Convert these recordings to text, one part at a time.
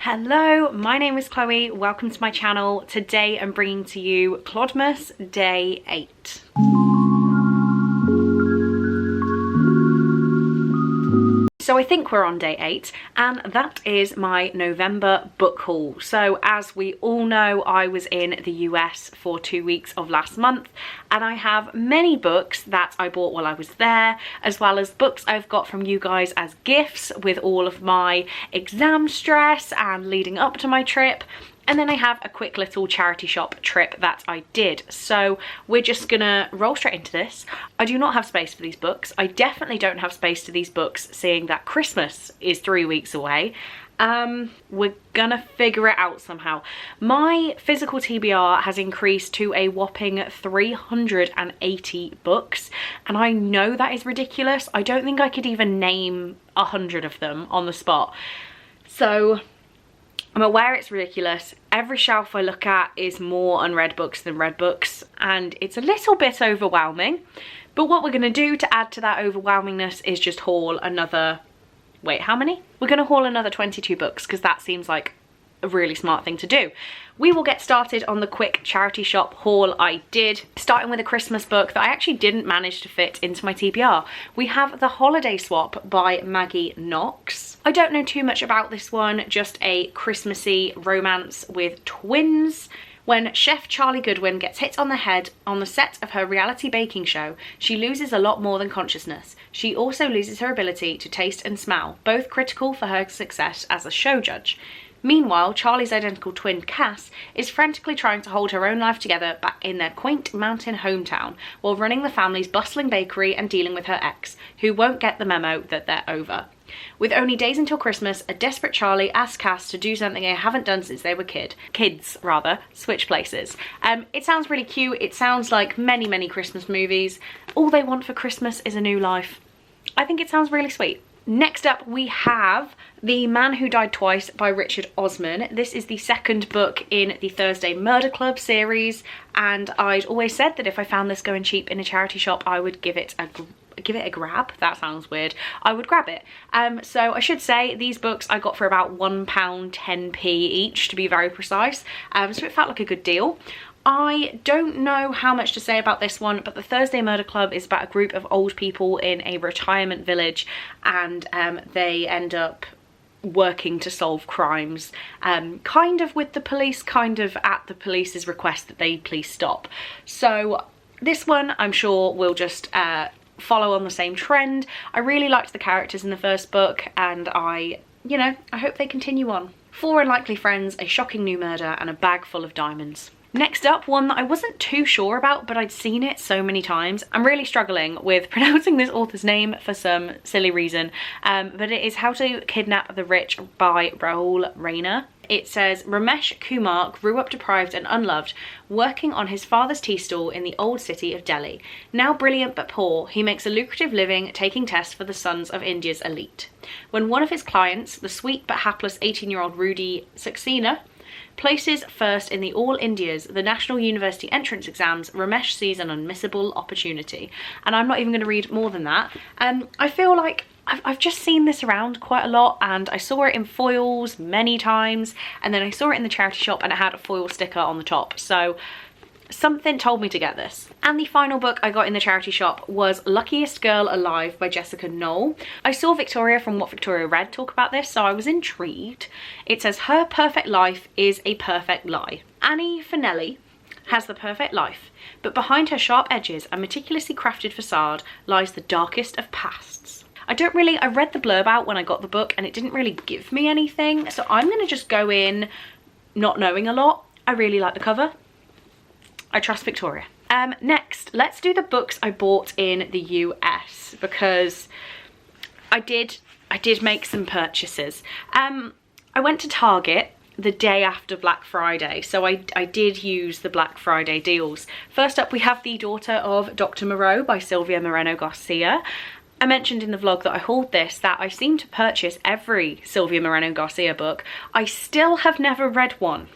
Hello, my name is Chloe. Welcome to my channel. Today I'm bringing to you Clodmas Day 8. So I think we're on day 8, and that is my November book haul. So as we all know, I was in the US for 2 weeks of last month, and I have many books that I bought while I was there, as well as books I've got from you guys as gifts with all of my exam stress and leading up to my trip. And then I have a quick little charity shop trip that I did. So we're just gonna roll straight into this. I do not have space for these books. I definitely don't have space to these books, seeing that Christmas is 3 weeks away. We're gonna figure it out somehow. My physical TBR has increased to a whopping 380 books, and I know that is ridiculous. I don't think I could even name 100 of them on the spot. So I'm aware it's ridiculous. Every shelf I look at is more unread books than read books, and it's a little bit overwhelming. But what we're gonna do to add to that overwhelmingness is just haul another, wait, how many? We're gonna haul another 22 books, because that seems like a really smart thing to do. We will get started on the quick charity shop haul I did, starting with a Christmas book that I actually didn't manage to fit into my TBR. We have The Holiday Swap by Maggie Knox. I don't know too much about this one, just a Christmassy romance with twins. When Chef Charlie Goodwin gets hit on the head on the set of her reality baking show, she loses a lot more than consciousness. She also loses her ability to taste and smell, both critical for her success as a show judge. Meanwhile, Charlie's identical twin, Cass, is frantically trying to hold her own life together back in their quaint mountain hometown, while running the family's bustling bakery and dealing with her ex, who won't get the memo that they're over. With only days until Christmas, a desperate Charlie asks Cass to do something they haven't done since they were kids, switch places. It sounds really cute. It sounds like many Christmas movies. All they want for Christmas is a new life. I think it sounds really sweet. Next up, we have The Man Who Died Twice by Richard Osman. This is the second book in the Thursday Murder Club series, and I'd always said that if I found this going cheap in a charity shop, I would give it a grab. That sounds weird. I would grab it. So I should say these books I got for about £1 10p each, to be very precise. So it felt like a good deal. I don't know how much to say about this one, but the Thursday Murder Club is about a group of old people in a retirement village, and they end up working to solve crimes, kind of with the police, kind of at the police's request that they please stop. So this one I'm sure will just follow on the same trend. I really liked the characters in the first book, and I hope they continue on. 4 Unlikely Friends, A Shocking New Murder, and a Bag Full of Diamonds. Next up, one that I wasn't too sure about, but I'd seen it so many times. I'm really struggling with pronouncing this author's name for some silly reason, but it is How to Kidnap the Rich by Rahul Raina. It says, Ramesh Kumar grew up deprived and unloved, working on his father's tea stall in the old city of Delhi. Now brilliant but poor, he makes a lucrative living taking tests for the sons of India's elite. When one of his clients, the sweet but hapless 18-year-old Rudy Saxena, places first in the All Indias, the National University entrance exams, Ramesh sees an unmissable opportunity. And I'm not even going to read more than that. I feel like I've just seen this around quite a lot, and I saw it in foils many times, and then I saw it in the charity shop and it had a foil sticker on the top. So something told me to get this. And the final book I got in the charity shop was Luckiest Girl Alive by Jessica Knoll. I saw Victoria from What Victoria Read talk about this, so I was intrigued. It says, her perfect life is a perfect lie. Annie Finelli has the perfect life, but behind her sharp edges and meticulously crafted facade lies the darkest of pasts. I read the blurb out when I got the book, and it didn't really give me anything, so I'm gonna just go in not knowing a lot. I really like the cover. I trust Victoria. Next, let's do the books I bought in the US, because I did make some purchases. I went to Target the day after Black Friday, so I did use the Black Friday deals. First up, we have The Daughter of Dr. Moreau by Sylvia Moreno Garcia. I mentioned in the vlog that I hauled this, that I seem to purchase every Sylvia Moreno Garcia book. I still have never read one.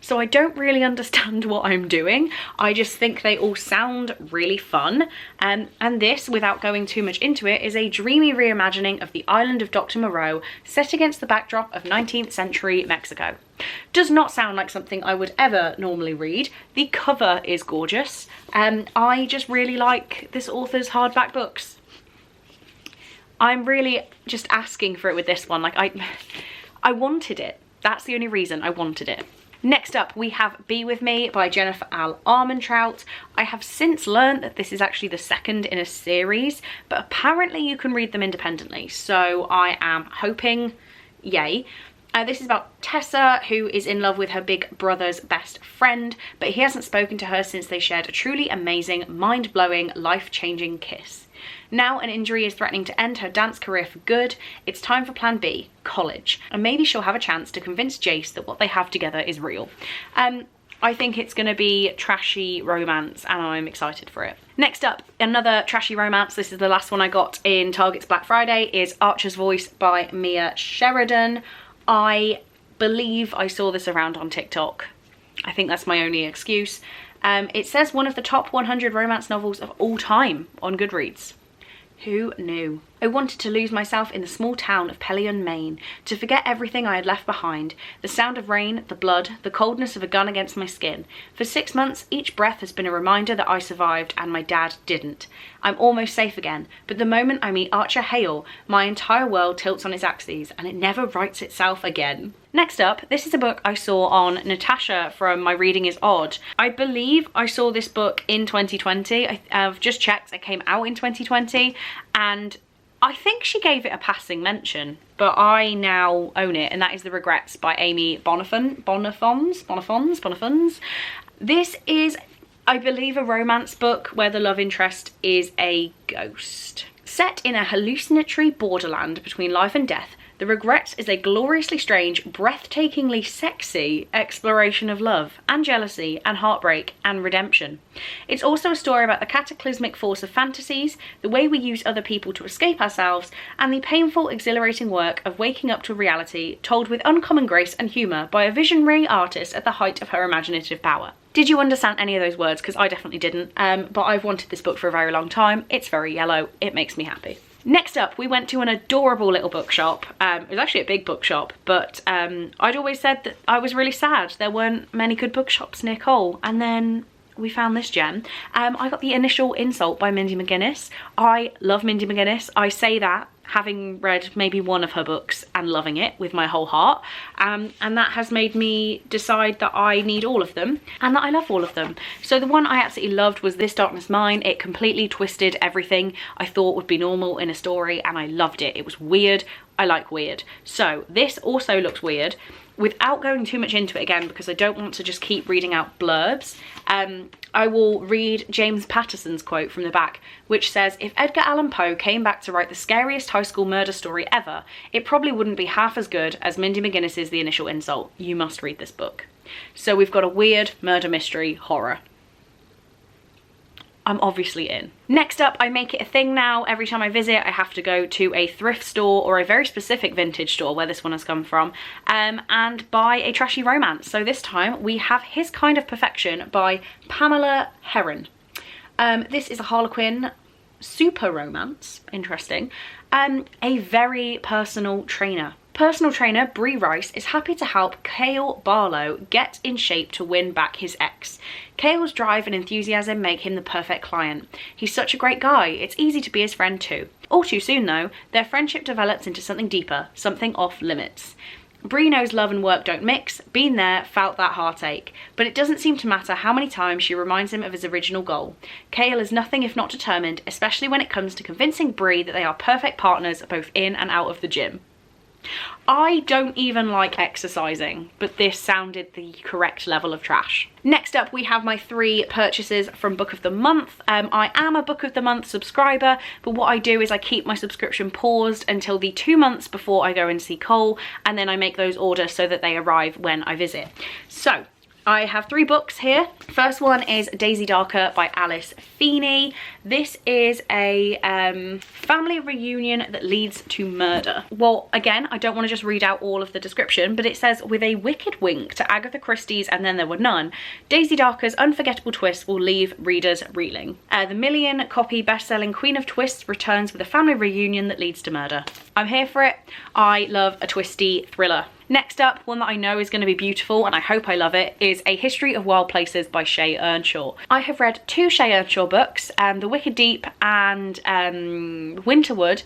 so I don't really understand what I'm doing. I just think they all sound really fun. And this, without going too much into it, is a dreamy reimagining of the island of Dr. Moreau set against the backdrop of 19th century Mexico. Does not sound like something I would ever normally read. The cover is gorgeous. I just really like this author's hardback books. I'm really just asking for it with this one. Like, I wanted it. That's the only reason I wanted it. Next up, we have Be With Me by Jennifer L. Armentrout. I have since learned that this is actually the second in a series, but apparently you can read them independently. So I am hoping, yay. This is about Tessa, who is in love with her big brother's best friend, but he hasn't spoken to her since they shared a truly amazing, mind-blowing, life-changing kiss. Now an injury is threatening to end her dance career for good. It's time for plan B, college, and maybe she'll have a chance to convince Jace that what they have together is real. I think it's going to be trashy romance and I'm excited for it. Next up, another trashy romance. This is the last one I got in Target's Black Friday, is Archer's Voice by Mia Sheridan. I believe I saw this around on TikTok. I think that's my only excuse. It says one of the top 100 romance novels of all time on Goodreads. Who knew? I wanted to lose myself in the small town of Pelion, Maine, to forget everything I had left behind, the sound of rain, the blood, the coldness of a gun against my skin. For 6 months, each breath has been a reminder that I survived and my dad didn't. I'm almost safe again, but the moment I meet Archer Hale, my entire world tilts on its axes and it never rights itself again. Next up, this is a book I saw on Natasha from My Reading is Odd. I believe I saw this book in 2020. I've just checked, it came out in 2020, and I think she gave it a passing mention, but I now own it, and that is The Regrets by Amy Bonifons. This is, I believe, a romance book where the love interest is a ghost. Set in a hallucinatory borderland between life and death, The Regrets is a gloriously strange, breathtakingly sexy exploration of love and jealousy and heartbreak and redemption. It's also a story about the cataclysmic force of fantasies, the way we use other people to escape ourselves, and the painful, exhilarating work of waking up to reality, told with uncommon grace and humour by a visionary artist at the height of her imaginative power. Did you understand any of those words? Because I definitely didn't, but I've wanted this book for a very long time. It's very yellow. It makes me happy. Next up, we went to an adorable little bookshop. It was actually a big bookshop, but I'd always said that I was really sad there weren't many good bookshops near Cole, and then we found this gem. I got The Initial Insult by Mindy McGuinness. I love Mindy McGuinness. I say that having read maybe one of her books and loving it with my whole heart, and that has made me decide that I need all of them and that I love all of them. So the one I absolutely loved was This Darkness Mine. It completely twisted everything I thought would be normal in a story, and I loved it. It was weird. I like weird. So this also looks weird. Without going too much into it again, because I don't want to just keep reading out blurbs, I will read James Patterson's quote from the back, which says, "If Edgar Allan Poe came back to write the scariest high school murder story ever, it probably wouldn't be half as good as Mindy McGuinness's The Initial Insult. You must read this book." So we've got a weird murder mystery horror. I'm obviously in. Next up, I make it a thing now. Every time I visit, I have to go to a thrift store or a very specific vintage store, where this one has come from, and buy a trashy romance. So this time we have His Kind of Perfection by Pamela Herron. This is a Harlequin super romance, interesting, a very personal trainer. Personal trainer Bree Rice is happy to help Cale Barlow get in shape to win back his ex. Cale's drive and enthusiasm make him the perfect client. He's such a great guy, it's easy to be his friend too. All too soon though, their friendship develops into something deeper, something off limits. Bree knows love and work don't mix, been there, felt that heartache, but it doesn't seem to matter how many times she reminds him of his original goal. Cale is nothing if not determined, especially when it comes to convincing Bree that they are perfect partners both in and out of the gym. I don't even like exercising, but this sounded the correct level of trash. Next up, we have my 3 purchases from Book of the Month. I am a Book of the Month subscriber, but what I do is I keep my subscription paused until the 2 months before I go and see Cole, and then I make those orders so that they arrive when I visit. So I have 3 books here. First one is Daisy Darker by Alice Feeney. This is a family reunion that leads to murder. Well, again, I don't want to just read out all of the description, but it says, with a wicked wink to Agatha Christie's And Then There Were None, Daisy Darker's unforgettable twist will leave readers reeling. The million-copy best-selling Queen of Twists returns with a family reunion that leads to murder. I'm here for it. I love a twisty thriller. Next up, one that I know is going to be beautiful, and I hope I love it, is A History of Wild Places by Shea Ernshaw. I have read 2 Shea Ernshaw books, The Wicked Deep and Winterwood,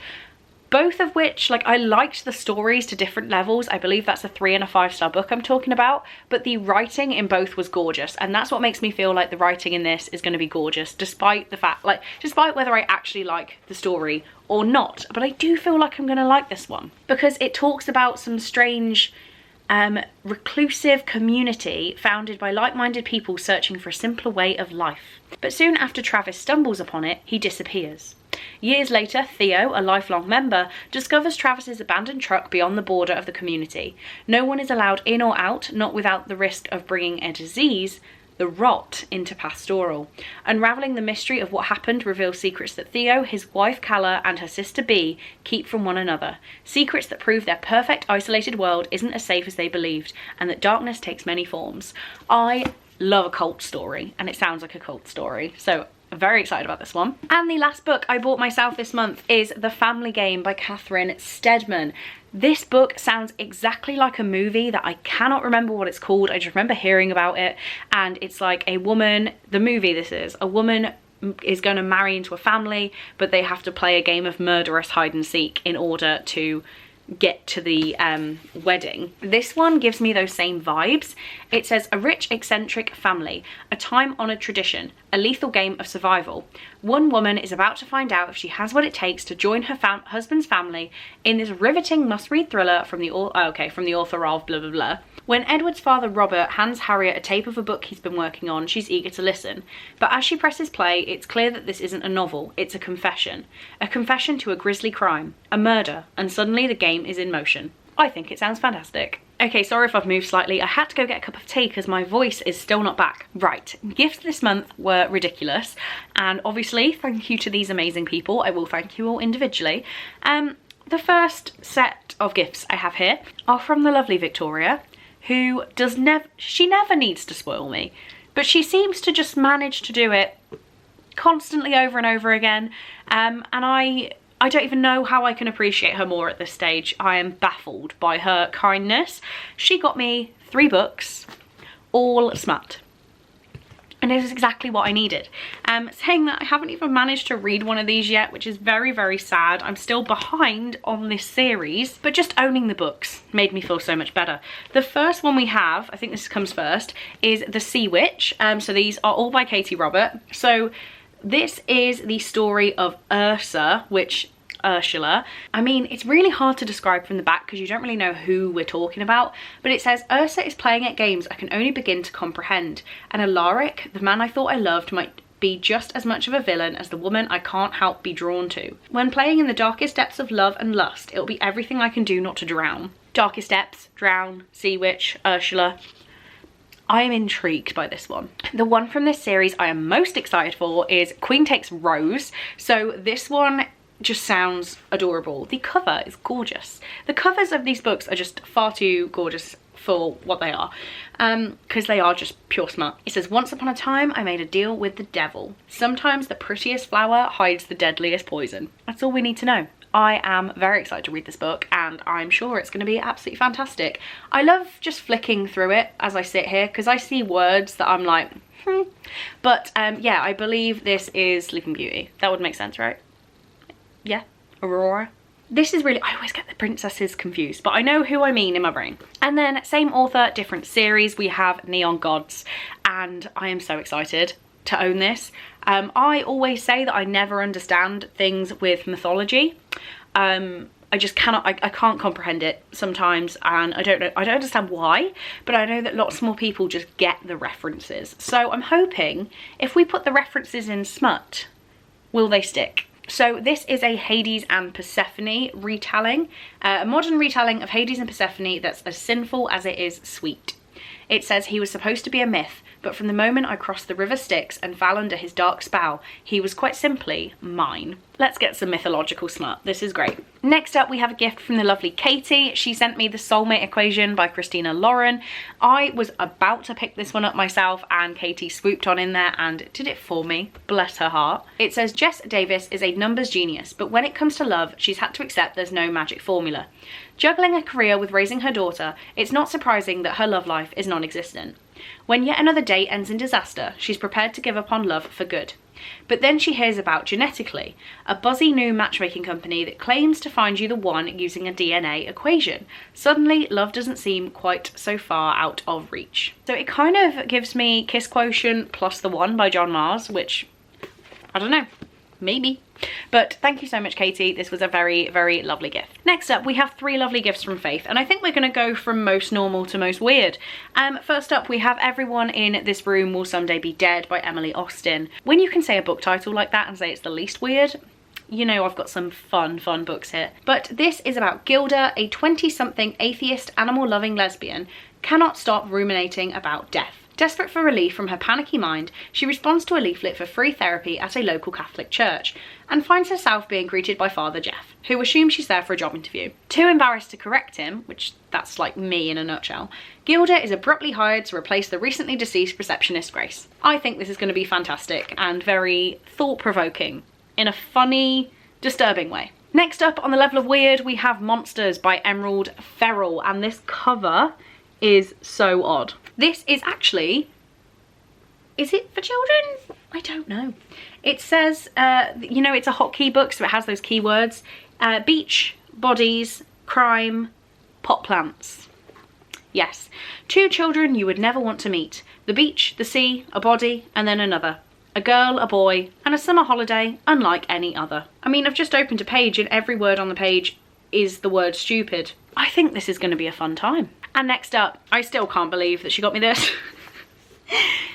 both of which, like, I liked the stories to different levels. I believe that's a 3 and a 5-star book I'm talking about, but the writing in both was gorgeous, and that's what makes me feel like the writing in this is going to be gorgeous, despite the fact, like, despite whether I actually like the story or not. But I do feel like I'm going to like this one because it talks about some strange reclusive community founded by like-minded people searching for a simpler way of life. But soon after Travis stumbles upon it, he disappears. Years later, Theo, a lifelong member, discovers Travis's abandoned truck beyond the border of the community. No one is allowed in or out, not without the risk of bringing a disease, the rot, into Pastoral. Unravelling the mystery of what happened reveals secrets that Theo, his wife Calla, and her sister Bee keep from one another. Secrets that prove their perfect isolated world isn't as safe as they believed, and that darkness takes many forms. I love a cult story, and it sounds like a cult story, so I'm very excited about this one. And the last book I bought myself this month is The Family Game by Catherine Steadman. This book sounds exactly like a movie that I cannot remember what it's called. I just remember hearing about it, and it's like a woman, the movie this is, a woman is going to marry into a family, but they have to play a game of murderous hide and seek in order to get to the wedding. This one gives me those same vibes. It says, a rich, eccentric family, a time-honoured tradition, a lethal game of survival. One woman is about to find out if she has what it takes to join her husband's family in this riveting must-read thriller from the author of blah blah blah. When Edward's father Robert hands Harriet a tape of a book he's been working on, she's eager to listen. But as she presses play, it's clear that this isn't a novel, it's a confession. A confession to a grisly crime, a murder, and suddenly the game is in motion. I think it sounds fantastic. Okay, sorry if I've moved slightly. I had to go get a cup of tea because my voice is still not back. Right, gifts this month were ridiculous. And obviously, thank you to these amazing people. I will thank you all individually. The first set of gifts I have here are from the lovely Victoria, who she never needs to spoil me, but she seems to just manage to do it constantly over and over again. And I don't even know how I can appreciate her more at this stage. I am baffled by her kindness. She got me 3 books, all smut. And it was exactly what I needed. Saying that, I haven't even managed to read one of these yet, which is very, very sad. I'm still behind on this series, but just owning the books made me feel so much better. The first one we have, I think this comes first, is The Sea Witch. So these are all by Katie Robert. So this is the story of Ursula. I mean, it's really hard to describe from the back because you don't really know who we're talking about, but it says, Ursula is playing at games I can only begin to comprehend, and Alaric, the man I thought I loved, might be just as much of a villain as the woman I can't help be drawn to. When playing in the darkest depths of love and lust, it'll be everything I can do not to drown. Darkest depths, drown, Sea Witch, Ursula. I am intrigued by this one. The one from this series I am most excited for is Queen Takes Rose. So this one just sounds adorable. The cover is gorgeous. The covers of these books are just far too gorgeous for what they are, because they are just pure smut. It says, once upon a time I made a deal with the devil. Sometimes the prettiest flower hides the deadliest poison. That's all we need to know. I am very excited to read this book, and I'm sure it's going to be absolutely fantastic. I love just flicking through it as I sit here because I see words that I'm like, But yeah, I believe this is Sleeping Beauty. That would make sense, right? Yeah, Aurora. This is really, I always get the princesses confused, but I know who I mean in my brain. And then same author, different series, we have Neon Gods, and I am so excited to own this. I always say that I never understand things with mythology. I just cannot, I can't comprehend it sometimes, and I don't understand why, but I know that lots more people just get the references. So I'm hoping if we put the references in smut, will they stick? So this is a Hades and Persephone retelling, a modern retelling of Hades and Persephone that's as sinful as it is sweet. It says he was supposed to be a myth, but from the moment I crossed the River Styx and fell under his dark spell, he was quite simply mine. Let's get some mythological smut. This is great. Next up, we have a gift from the lovely Katie. She sent me The Soulmate Equation by Christina Lauren. I was about to pick this one up myself, and Katie swooped on in there and did it for me. Bless her heart. It says Jess Davis is a numbers genius, but when it comes to love, she's had to accept there's no magic formula. Juggling a career with raising her daughter, it's not surprising that her love life is non-existent. When yet another date ends in disaster, she's prepared to give up on love for good. But then she hears about Genetically, a buzzy new matchmaking company that claims to find you the one using a DNA equation. Suddenly, love doesn't seem quite so far out of reach. So it kind of gives me Kiss Quotient plus The One by John Mars, which, I don't know, maybe. But thank you so much, Katie. This was a very, very lovely gift. Next up, we have 3 lovely gifts from Faith, and I think we're going to go from most normal to most weird. First up, we have Everyone in This Room Will Someday Be Dead by Emily Austen. When you can say a book title like that and say it's the least weird, you know I've got some fun books here. But this is about Gilda, a 20-something atheist, animal-loving lesbian, cannot stop ruminating about death. Desperate for relief from her panicky mind, she responds to a leaflet for free therapy at a local Catholic church and finds herself being greeted by Father Jeff, who assumes she's there for a job interview. Too embarrassed to correct him, which that's like me in a nutshell, Gilda is abruptly hired to replace the recently deceased receptionist Grace. I think this is going to be fantastic and very thought-provoking in a funny, disturbing way. Next up on the level of weird, we have Monsters by Emerald Ferrell, and this cover is so odd. This is actually, is it for children? I don't know. It says, you know, it's a hotkey book, so it has those keywords. Beach, bodies, crime, pot plants. Yes, 2 children you would never want to meet. The beach, the sea, a body, and then another. A girl, a boy, and a summer holiday unlike any other. I mean, I've just opened a page and every word on the page is the word stupid. I think this is going to be a fun time. And next up, I still can't believe that she got me this.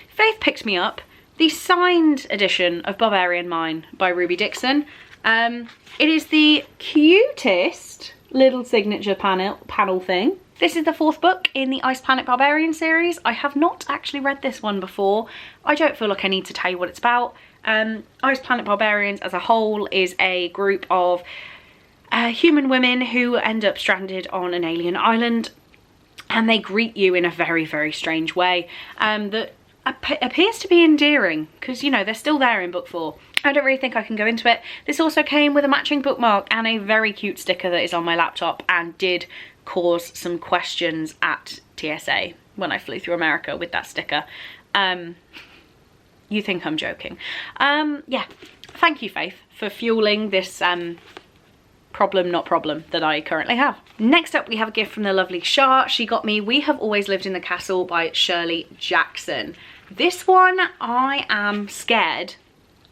Faith picked me up the signed edition of Barbarian Mine by Ruby Dixon. It is the cutest little signature panel thing. This is the 4th book in the Ice Planet Barbarian series. I have not actually read this one before. I don't feel like I need to tell you what it's about. Ice Planet Barbarians as a whole is a group of human women who end up stranded on an alien island, and they greet you in a very, very strange way that appears to be endearing, because, you know, they're still there in book 4. I don't really think I can go into it. This also came with a matching bookmark and a very cute sticker that is on my laptop, and did cause some questions at TSA when I flew through America with that sticker. You think I'm joking. Yeah, thank you, Faith, for fueling this problem not problem that I currently have. Next up, we have a gift from the lovely Charr. She got me We Have Always Lived in the Castle by Shirley Jackson. This one, I am scared,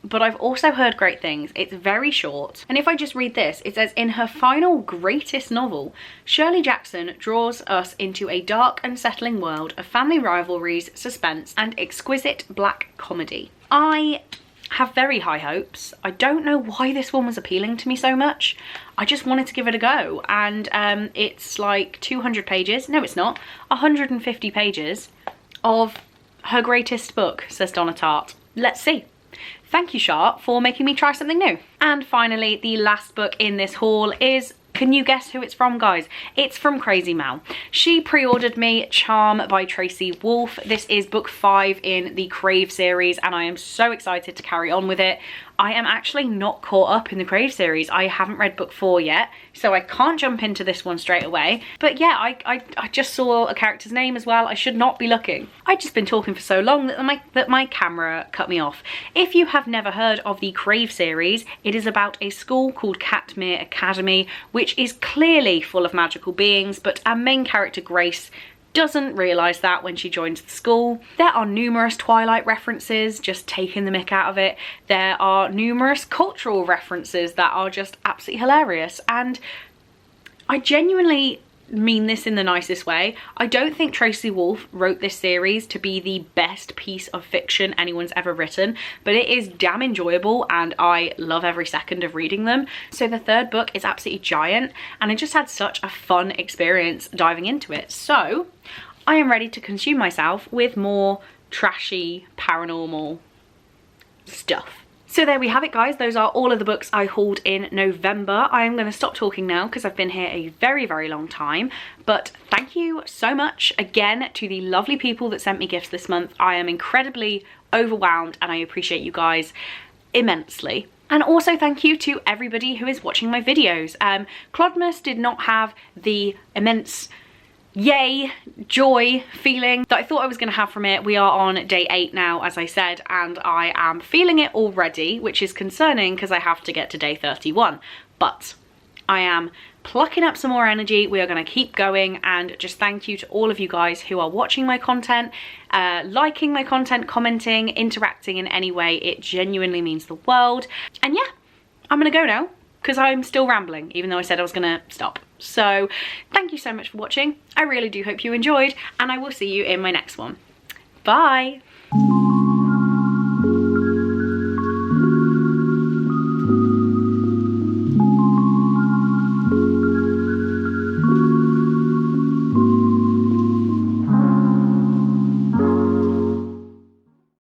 but I've also heard great things. It's very short, and if I just read this, it says, in her final greatest novel, Shirley Jackson draws us into a dark, unsettling world of family rivalries, suspense, and exquisite black comedy. I have very high hopes. I don't know why this one was appealing to me so much. I just wanted to give it a go, and it's like 200 pages. No, it's not. 150 pages of her greatest book, says Donna Tartt. Let's see. Thank you, Charr, for making me try something new. And finally, the last book in this haul is, can you guess who it's from, guys? It's from Crazy Mal. She pre-ordered me Charm by Tracy Wolff. This is book 5 in the Crave series, and I am so excited to carry on with it. I am actually not caught up in the Crave series. I haven't read book 4 yet, so I can't jump into this one straight away. But yeah, I just saw a character's name as well. I should not be looking. I've just been talking for so long that my camera cut me off. If you have never heard of the Crave series, it is about a school called Catmere Academy, which is clearly full of magical beings, but our main character, Grace, doesn't realise that when she joins the school. There are numerous Twilight references, just taking the mick out of it. There are numerous cultural references that are just absolutely hilarious, and I genuinely mean this in the nicest way. I don't think Tracy Wolff wrote this series to be the best piece of fiction anyone's ever written, but it is damn enjoyable and I love every second of reading them. So the 3rd book is absolutely giant, and I just had such a fun experience diving into it. So I am ready to consume myself with more trashy paranormal stuff. So there we have it, guys. Those are all of the books I hauled in November. I am going to stop talking now because I've been here a very, very long time. But thank you so much again to the lovely people that sent me gifts this month. I am incredibly overwhelmed and I appreciate you guys immensely. And also thank you to everybody who is watching my videos. Clodmas did not have the immense yay, joy feeling that I thought I was going to have from it. We are on day 8 now, as I said, and I am feeling it already, which is concerning because I have to get to day 31. But I am plucking up some more energy. We are going to keep going, and just thank you to all of you guys who are watching my content, liking my content, commenting, interacting in any way. It genuinely means the world. And yeah, I'm going to go now because I'm still rambling, even though I said I was going to stop. So thank you so much for watching. I really do hope you enjoyed, and I will see you in my next one. Bye.